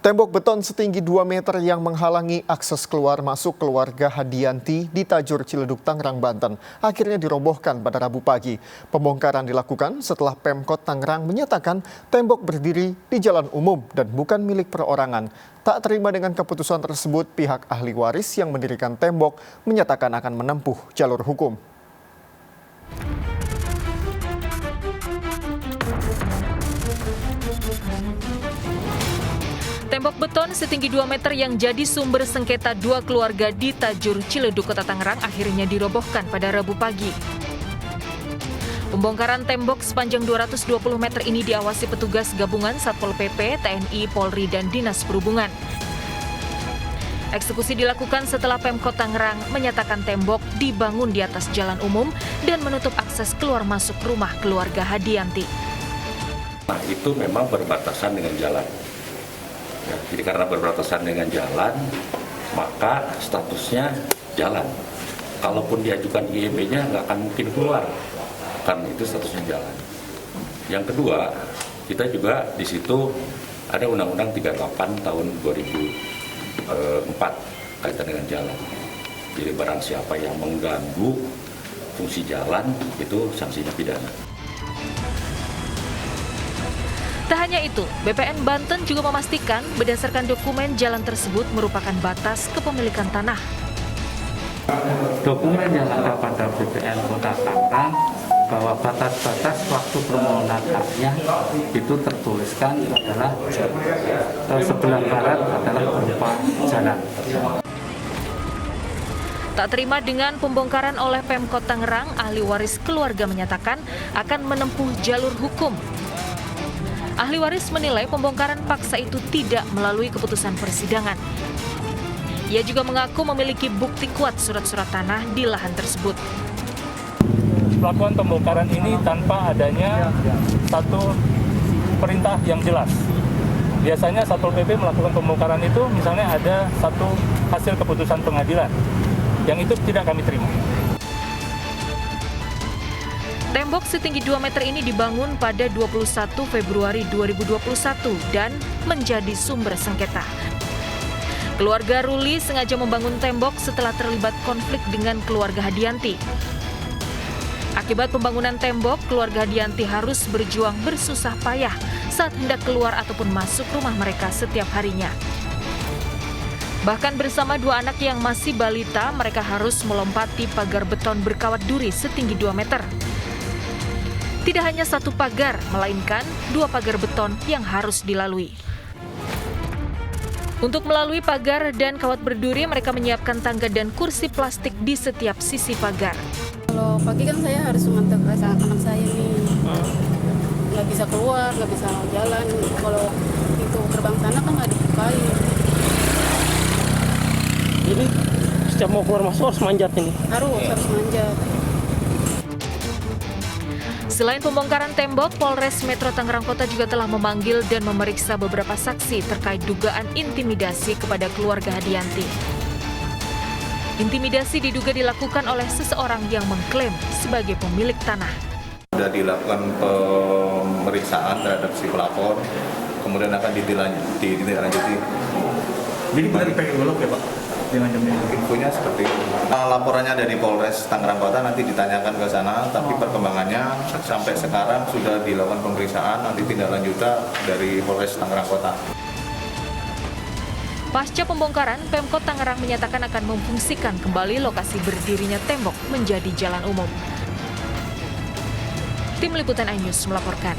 Tembok beton setinggi 2 meter yang menghalangi akses keluar masuk keluarga Hadianti di Tajur Ciledug, Tangerang, Banten akhirnya dirobohkan pada Rabu pagi. Pembongkaran dilakukan setelah Pemkot Tangerang menyatakan tembok berdiri di jalan umum dan bukan milik perorangan. Tak terima dengan keputusan tersebut, pihak ahli waris yang mendirikan tembok menyatakan akan menempuh jalur hukum. Tembok beton setinggi 2 meter yang jadi sumber sengketa dua keluarga di Tajur Ciledug, Kota Tangerang akhirnya dirobohkan pada Rabu pagi. Pembongkaran tembok sepanjang 220 meter ini diawasi petugas gabungan Satpol PP, TNI, Polri, dan Dinas Perhubungan. Eksekusi dilakukan setelah Pemkot Tangerang menyatakan tembok dibangun di atas jalan umum dan menutup akses keluar masuk rumah keluarga Hadianti. Nah, itu memang berbatasan dengan jalan. Ya, jadi karena berbatasan dengan jalan, maka statusnya jalan. Kalaupun diajukan IEB-nya nggak akan mungkin keluar, karena itu statusnya jalan. Yang kedua, kita juga di situ ada Undang-Undang 38 tahun 2004 kaitan dengan jalan. Jadi barang siapa yang mengganggu fungsi jalan itu sanksinya pidana. Tak hanya itu, BPN Banten juga memastikan berdasarkan dokumen jalan tersebut merupakan batas kepemilikan tanah. Dokumen yang ada pada BPN Kota Tangerang bahwa batas-batas waktu permohonan haknya itu tertuliskan adalah sebelah barat adalah berupa jalan. Tak terima dengan pembongkaran oleh Pemkot Tangerang, ahli waris keluarga menyatakan akan menempuh jalur hukum. Ahli waris menilai pembongkaran paksa itu tidak melalui keputusan persidangan. Ia juga mengaku memiliki bukti kuat surat-surat tanah di lahan tersebut. Melakukan pembongkaran ini tanpa adanya satu perintah yang jelas. Biasanya Satpol PP melakukan pembongkaran itu misalnya ada satu hasil keputusan pengadilan. Yang itu tidak kami terima. Tembok setinggi 2 meter ini dibangun pada 21 Februari 2021 dan menjadi sumber sengketa. Keluarga Ruli sengaja membangun tembok setelah terlibat konflik dengan keluarga Hadianti. Akibat pembangunan tembok, keluarga Hadianti harus berjuang bersusah payah saat hendak keluar ataupun masuk rumah mereka setiap harinya. Bahkan bersama dua anak yang masih balita, mereka harus melompati pagar beton berkawat duri setinggi 2 meter. Tidak hanya satu pagar, melainkan dua pagar beton yang harus dilalui. Untuk melalui pagar dan kawat berduri, mereka menyiapkan tangga dan kursi plastik di setiap sisi pagar. Kalau pagi kan saya harus mengantar anak saya nih, nggak bisa keluar, nggak bisa jalan. Kalau itu gerbang sana kan nggak dibukain. Jadi setiap mau keluar masuk harus manjat ini? Harus manjat. Selain pembongkaran tembok, Polres Metro Tangerang Kota juga telah memanggil dan memeriksa beberapa saksi terkait dugaan intimidasi kepada keluarga Hadianti. Intimidasi diduga dilakukan oleh seseorang yang mengklaim sebagai pemilik tanah. Sudah dilakukan pemeriksaan terhadap si pelapor, kemudian akan ditindaklanjuti. Jadi kita dipegang golok ya Pak? Infonya seperti itu. Laporannya dari Polres Tangerang Kota nanti ditanyakan ke sana, tapi perkembangannya sampai sekarang sudah dilakukan pemeriksaan, nanti tindak lanjutnya dari Polres Tangerang Kota. Pasca pembongkaran, Pemkot Tangerang menyatakan akan memfungsikan kembali lokasi berdirinya tembok menjadi jalan umum. Tim Liputan iNews melaporkan.